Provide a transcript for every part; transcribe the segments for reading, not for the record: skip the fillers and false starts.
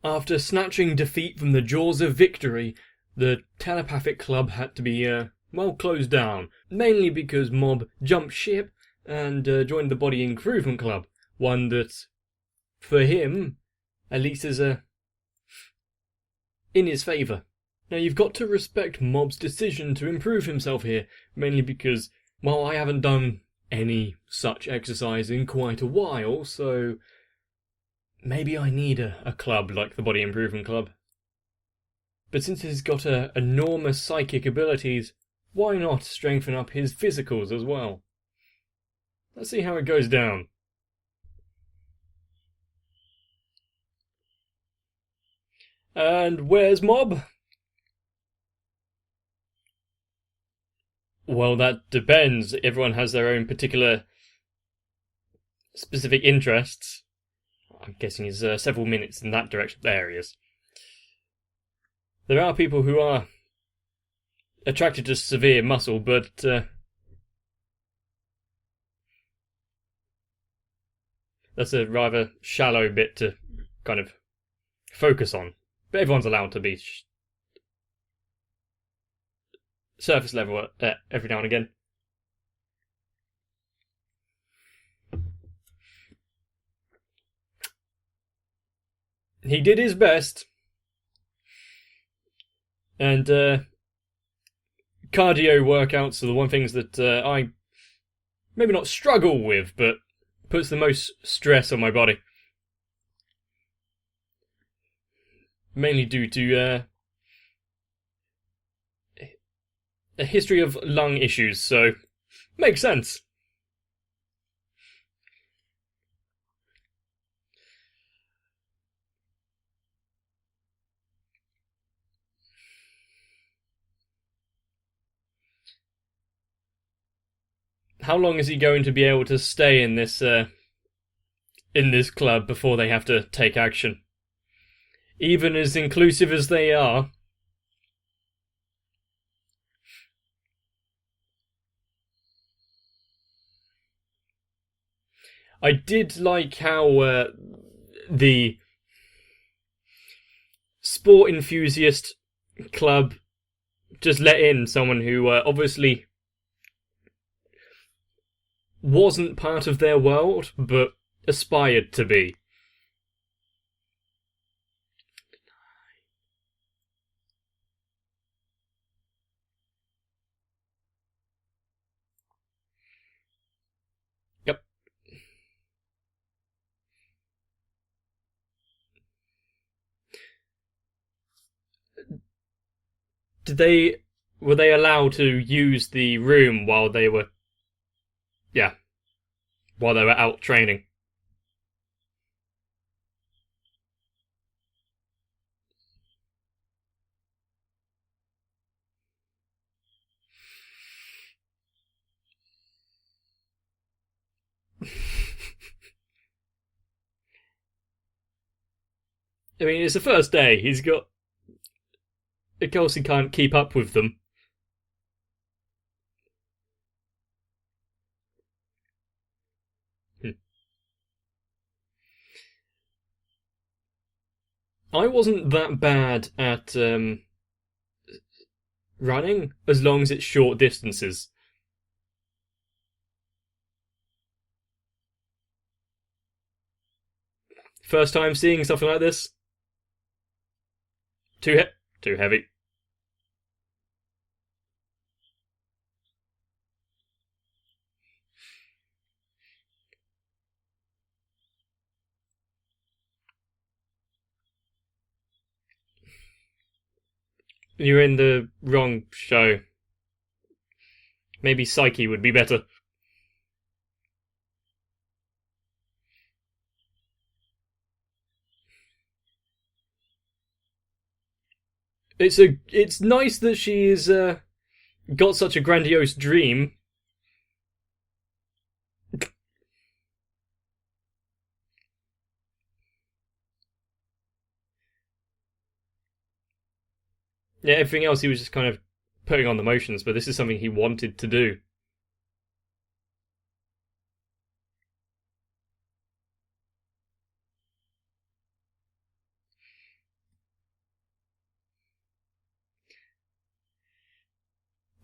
After snatching defeat from the jaws of victory, the telepathic club had to be, closed down. Mainly because Mob jumped ship and joined the Body Improvement Club. One that, for him, at least is in his favour. Now you've got to respect Mob's decision to improve himself here, mainly because, well, I haven't done any such exercise in quite a while, so maybe I need a club like the Body Improvement Club. But since he's got enormous psychic abilities, why not strengthen up his physicals as well? Let's see how it goes down. And where's Mob? Well, that depends. Everyone has their own particular specific interests. I'm guessing he's several minutes in that direction. There he is. There are people who are attracted to severe muscle, but that's a rather shallow bit to kind of focus on. But everyone's allowed to be surface level every now and again. He did his best. And cardio workouts are the one things that I maybe not struggle with, but puts the most stress on my body. Mainly due to a history of lung issues, so makes sense. How long is he going to be able to stay in this club before they have to take action? Even as inclusive as they are, I did like how the sport enthusiast club just let in someone who obviously wasn't part of their world, but aspired to be. Yep. Were they allowed to use the room while they were out training? I mean, it's the first day. He's got... Of course he can't keep up with them. I wasn't that bad at running, as long as it's short distances. First time seeing something like this? Too heavy. You're in the wrong show. Maybe Psyche would be better. It's nice that she's got such a grandiose dream. Yeah, everything else he was just kind of putting on the motions, but this is something he wanted to do.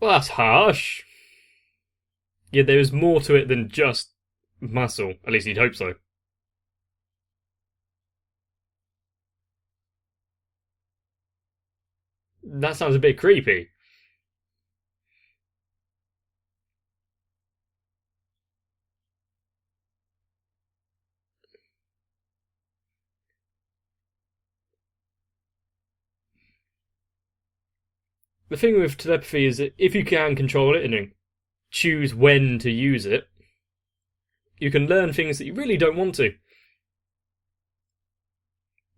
Well, that's harsh. Yeah, there's more to it than just muscle. At least you'd hope so. That sounds a bit creepy. The thing with telepathy is that if you can control it and choose when to use it, you can learn things that you really don't want to.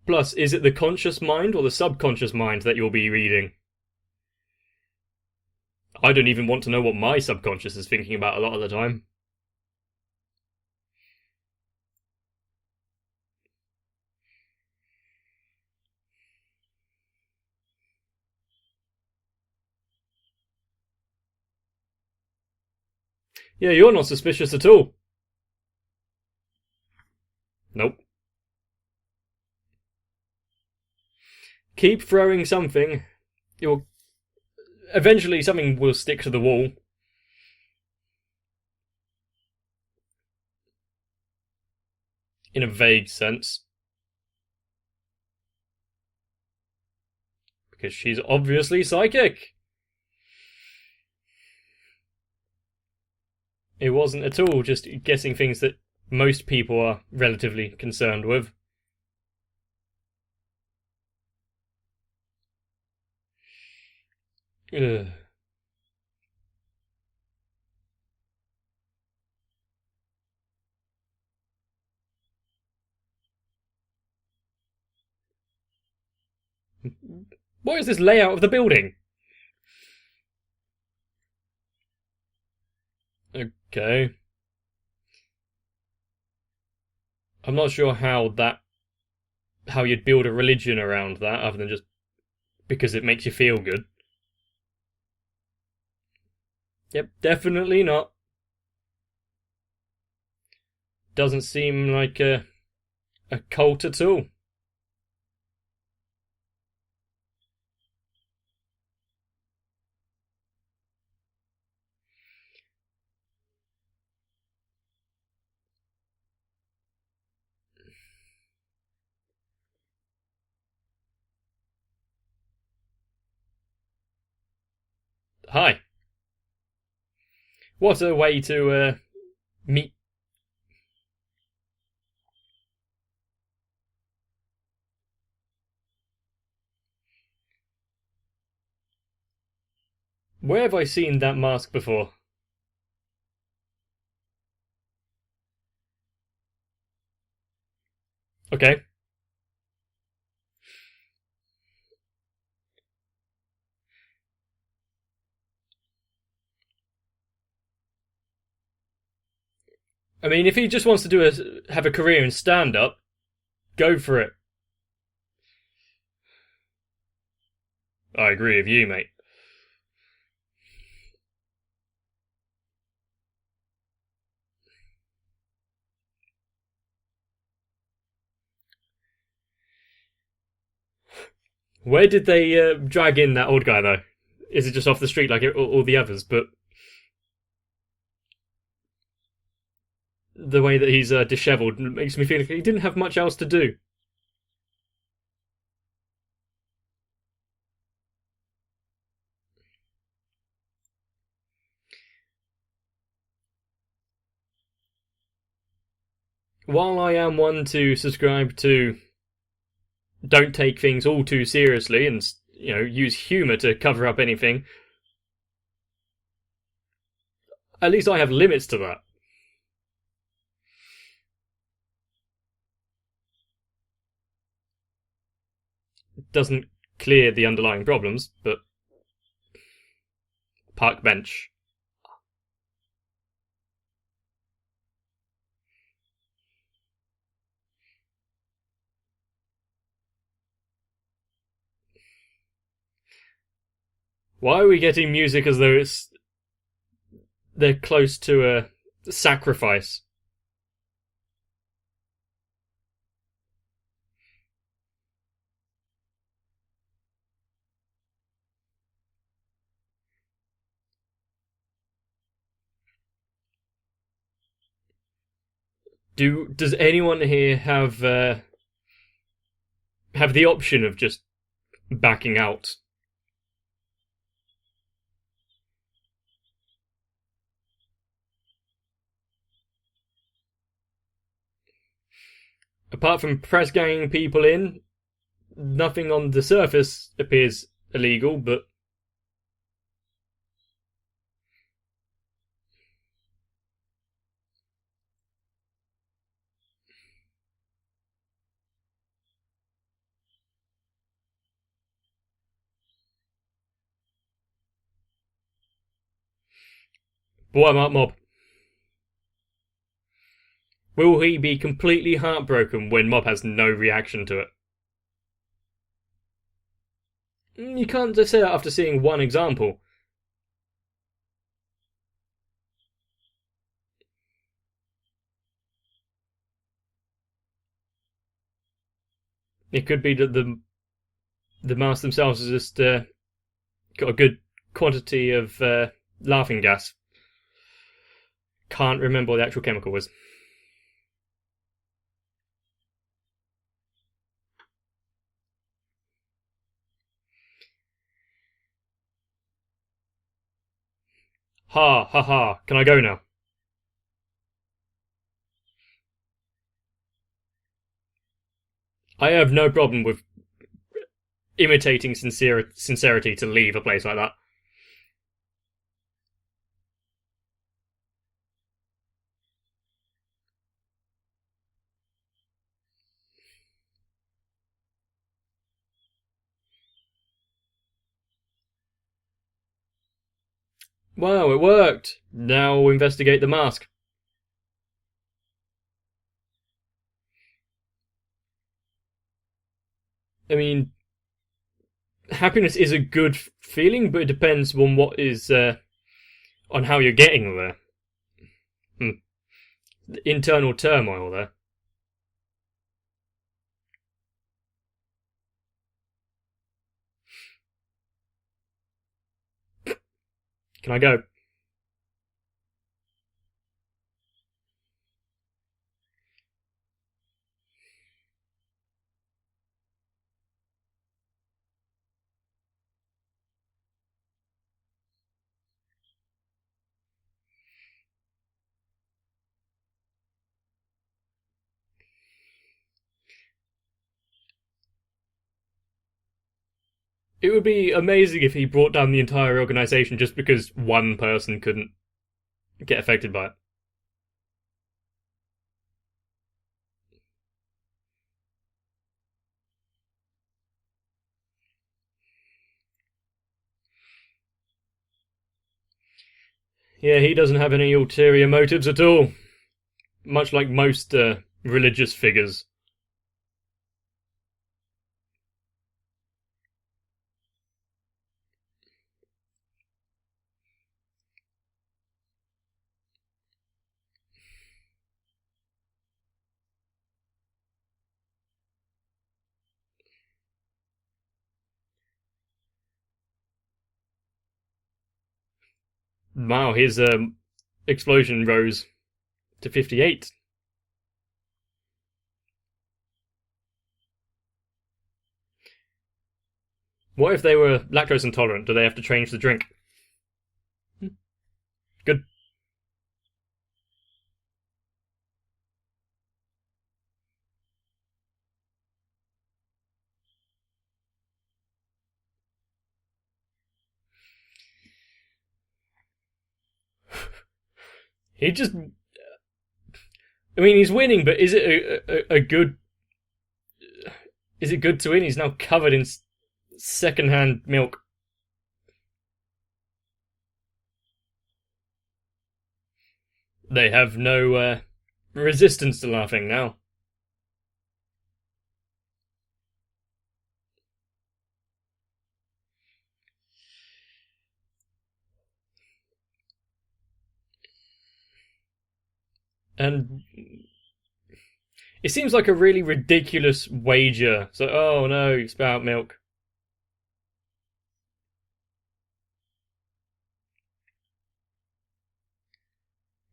Plus, is it the conscious mind or the subconscious mind that you'll be reading? I don't even want to know what my subconscious is thinking about a lot of the time. Yeah, you're not suspicious at all. Nope. Keep throwing something. You'll eventually something will stick to the wall. In a vague sense. Because she's obviously psychic. It wasn't at all just guessing things that most people are relatively concerned with. Ugh. What is this layout of the building? Okay. I'm not sure how you'd build a religion around that other than just because it makes you feel good. Yep, definitely not. Doesn't seem like a cult at all. Hi. What a way to meet. Where have I seen that mask before? Okay. I mean, if he just wants to have a career in stand up, go for it. I agree with you, mate. Where did they drag in that old guy though? Is it just off the street like all the others? But the way that he's dishevelled makes me feel like he didn't have much else to do. While I am one to subscribe to don't take things all too seriously and use humour to cover up anything, at least I have limits to that. It doesn't clear the underlying problems, but park bench. Why are we getting music as though they're close to a sacrifice? Does anyone here have the option of just backing out? Apart from press ganging people in, nothing on the surface appears illegal, but what about Mob? Will he be completely heartbroken when Mob has no reaction to it? You can't just say that after seeing one example. It could be that the masks themselves have just got a good quantity of laughing gas. Can't remember what the actual chemical was. Ha ha ha. Can I go now? I have no problem with imitating sincerity to leave a place like that. Wow, it worked! Now we'll investigate the mask. I mean, happiness is a good feeling, but it depends on what is on how you're getting there. The internal turmoil there. Can I go? It would be amazing if he brought down the entire organization just because one person couldn't get affected by it. Yeah, he doesn't have any ulterior motives at all. Much like most religious figures. Wow, his explosion rose to 58. What if they were lactose intolerant? Do they have to change the drink? Good. He just. I mean, he's winning, but is it a good. Is it good to win? He's now covered in secondhand milk. They have no resistance to laughing now. And it seems like a really ridiculous wager. So, oh no, you spout milk.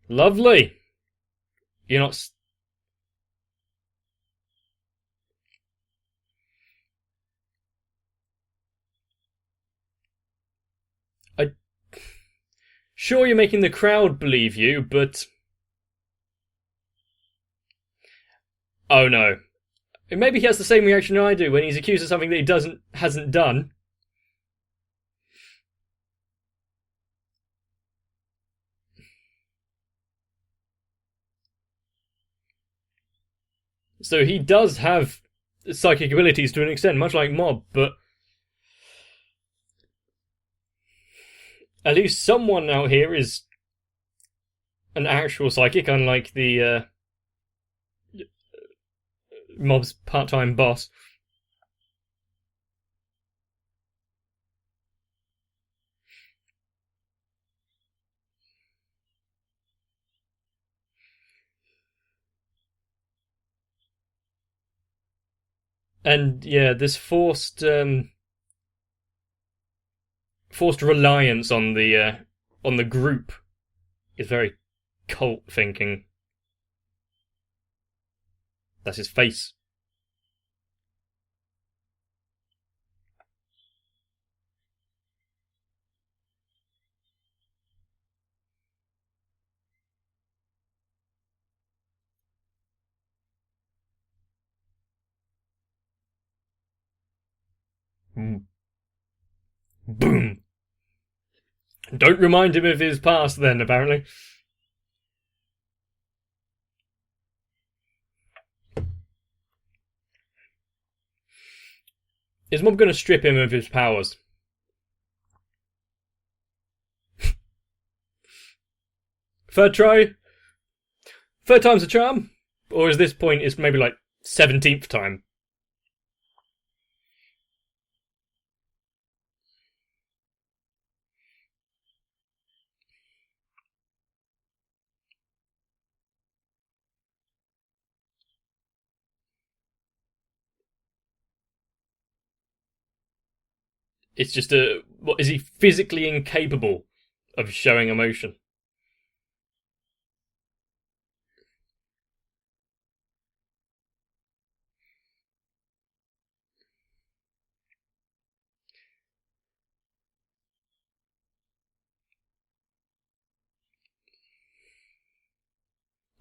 Lovely. You're not Sure, you're making the crowd believe you, but... Oh no. Maybe he has the same reaction I do when he's accused of something that he hasn't done. So he does have psychic abilities to an extent, much like Mob, but at least someone out here is an actual psychic, unlike the Mob's part-time boss. And yeah, this forced reliance on the group is very cult thinking. That's his face. Boom. Don't remind him of his past then, apparently. Is Mob going to strip him of his powers? Third try? Third time's a charm? Or is this point, it's maybe like 17th time? It's just what is he physically incapable of showing emotion?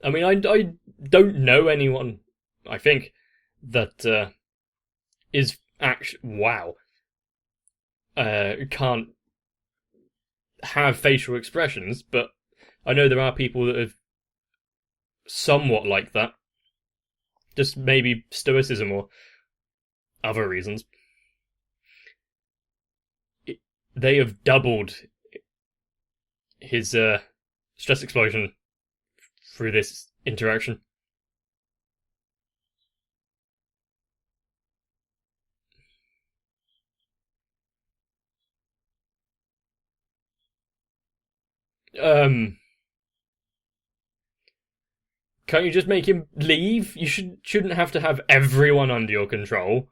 I mean, I don't know anyone, I think, that is actually, wow, can't have facial expressions, but I know there are people that are somewhat like that. Just maybe stoicism or other reasons. They have doubled his stress explosion through this interaction. Can't you just make him leave? You shouldn't have to have everyone under your control.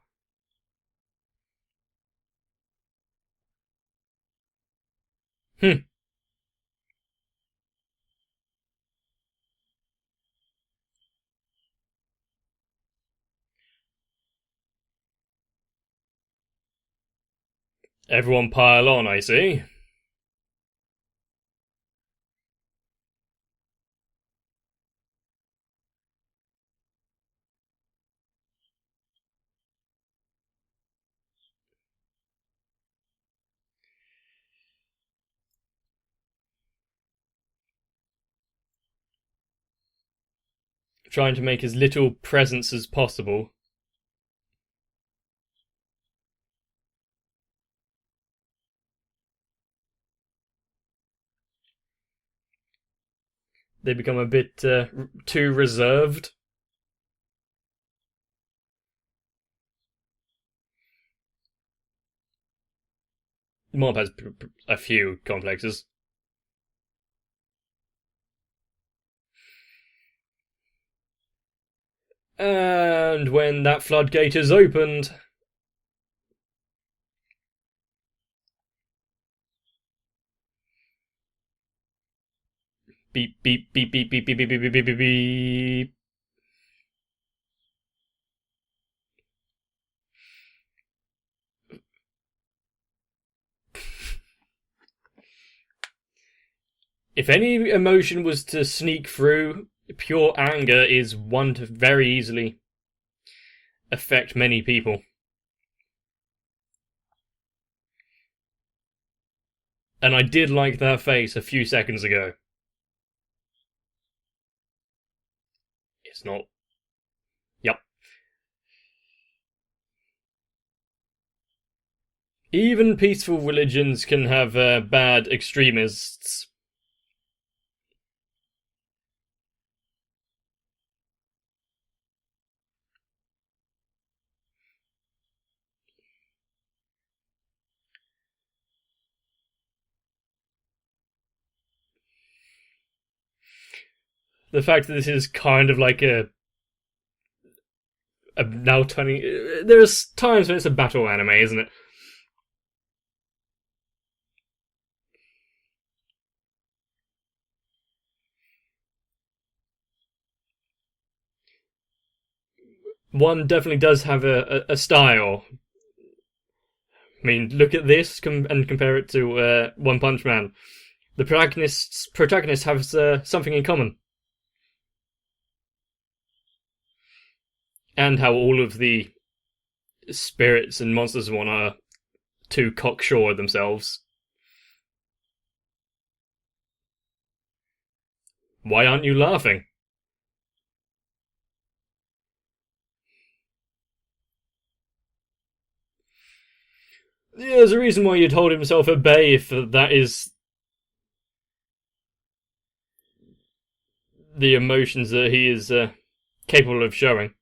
Hmm. Everyone pile on, I see. Trying to make as little presence as possible. They become a bit too reserved. Mob has a few complexes. And when that floodgate is opened, beep beep beep beep beep beep beep beep beep beep beep. If any emotion was to sneak through, pure anger is one to very easily affect many people. And I did like that face a few seconds ago. It's not. Yep. Even peaceful religions can have bad extremists. The fact that this is kind of like a now turning. There's times when it's a battle anime, isn't it? One definitely does have a style. I mean, look at this and compare it to One Punch Man. The protagonist has something in common. And how all of the spirits and monsters and one are too cocksure themselves. Why aren't you laughing? Yeah, there's a reason why you'd hold himself at bay if that is the emotions that he is capable of showing.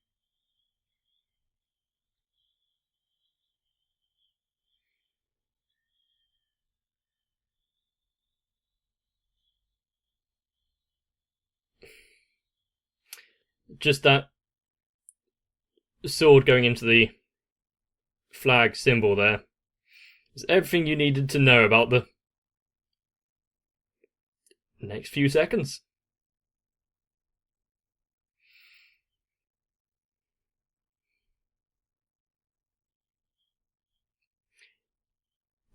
Just that sword going into the flag symbol there is everything you needed to know about the next few seconds.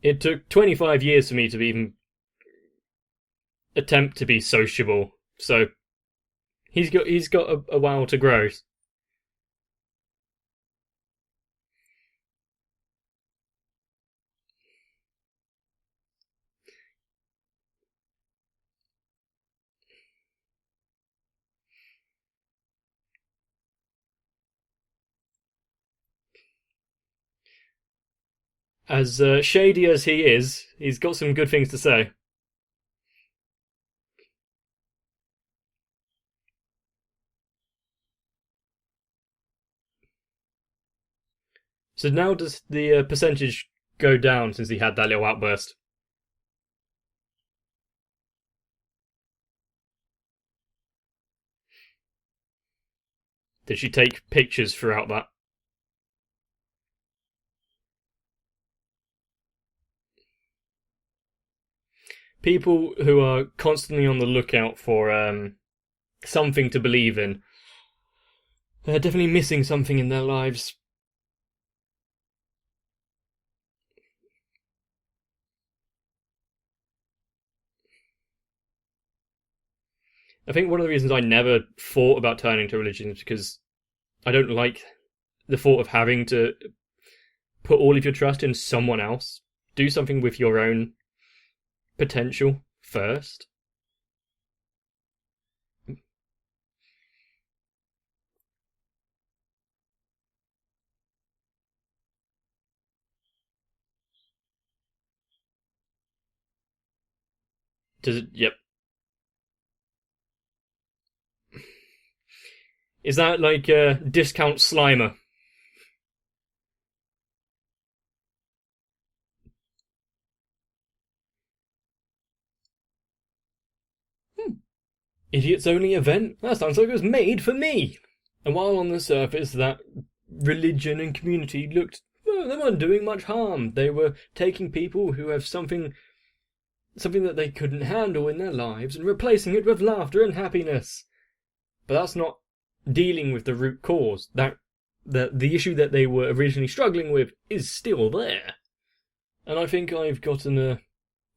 It took 25 years for me to even attempt to be sociable, so he's got a while to grow. As shady as he is, he's got some good things to say. So now does the percentage go down since he had that little outburst? Did she take pictures throughout that? People who are constantly on the lookout for something to believe in, they're definitely missing something in their lives. I think one of the reasons I never thought about turning to religion is because I don't like the thought of having to put all of your trust in someone else. Do something with your own potential first. Does it? Yep. Is that like a discount Slimer? Idiot's only event? That sounds like it was made for me. And while on the surface that religion and community looked, well, they weren't doing much harm. They were taking people who have something that they couldn't handle in their lives and replacing it with laughter and happiness. But that's not dealing with the root cause. That the issue that they were originally struggling with is still there. And I think I've gotten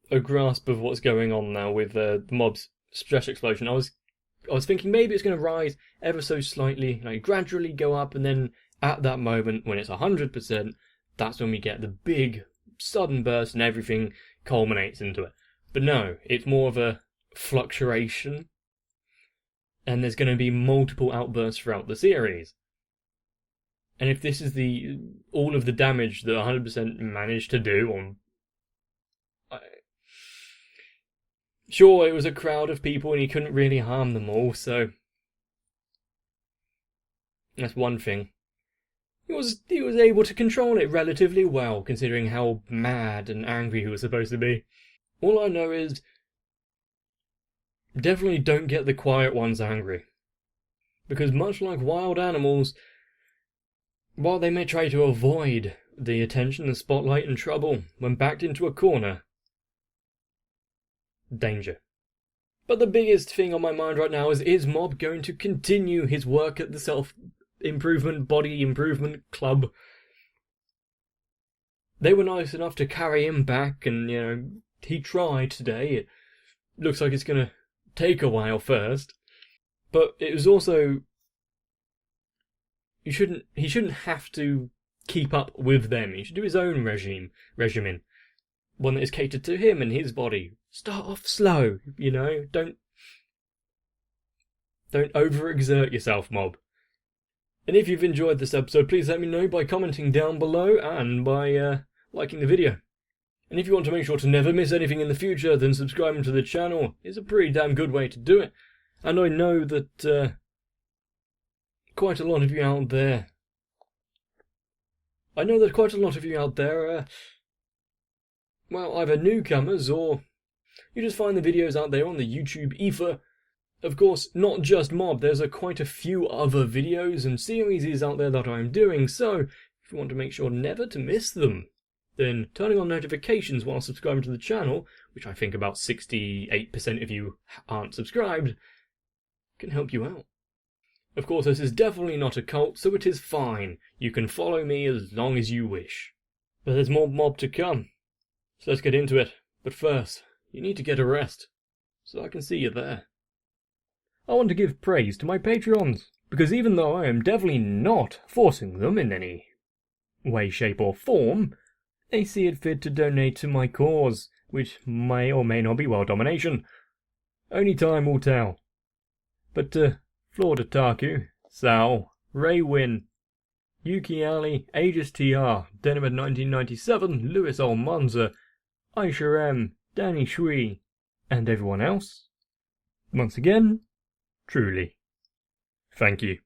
a grasp of what's going on now with the mob's stress explosion. I was thinking maybe it's going to rise ever so slightly, like gradually go up, and then at that moment when it's 100%, that's when we get the big sudden burst and everything culminates into it. But no, it's more of a fluctuation, and there's going to be multiple outbursts throughout the series. And if this is all of the damage that 100% managed to do sure, it was a crowd of people and he couldn't really harm them all, so that's one thing. He was able to control it relatively well, considering how mad and angry he was supposed to be. All I know is, definitely don't get the quiet ones angry. Because much like wild animals, while they may try to avoid the attention, the spotlight and trouble, when backed into a corner, danger. But the biggest thing on my mind right now is Mob going to continue his work at the self-improvement, body improvement club? They were nice enough to carry him back, and, he tried today. It looks like it's going to take a while first. But it was also... He shouldn't have to keep up with them. He should do his own regimen. One that is catered to him and his body. Start off slow, Don't overexert yourself, Mob. And if you've enjoyed this episode, please let me know by commenting down below and by liking the video. And if you want to make sure to never miss anything in the future, then subscribing to the channel is a pretty damn good way to do it. And I know that quite a lot of you out there well, either newcomers or you just find the videos out there on the YouTube ether. Of course, not just Mob, there's quite a few other videos and series out there that I'm doing, so if you want to make sure never to miss them, then turning on notifications while subscribing to the channel, which I think about 68% of you aren't subscribed, can help you out. Of course, this is definitely not a cult, so it is fine. You can follow me as long as you wish. But there's more Mob to come. So let's get into it. But first, you need to get a rest, so I can see you there. I want to give praise to my Patreons, because even though I am definitely not forcing them in any way, shape or form, they see it fit to donate to my cause, which may or may not be world domination. Only time will tell. But Florida Taku, Sal, Ray Wynn, Yuki Ali, Aegis TR, Denim 1997, Louis Almanza, Aisha M, Danny Shui, and everyone else. Once again, truly, thank you.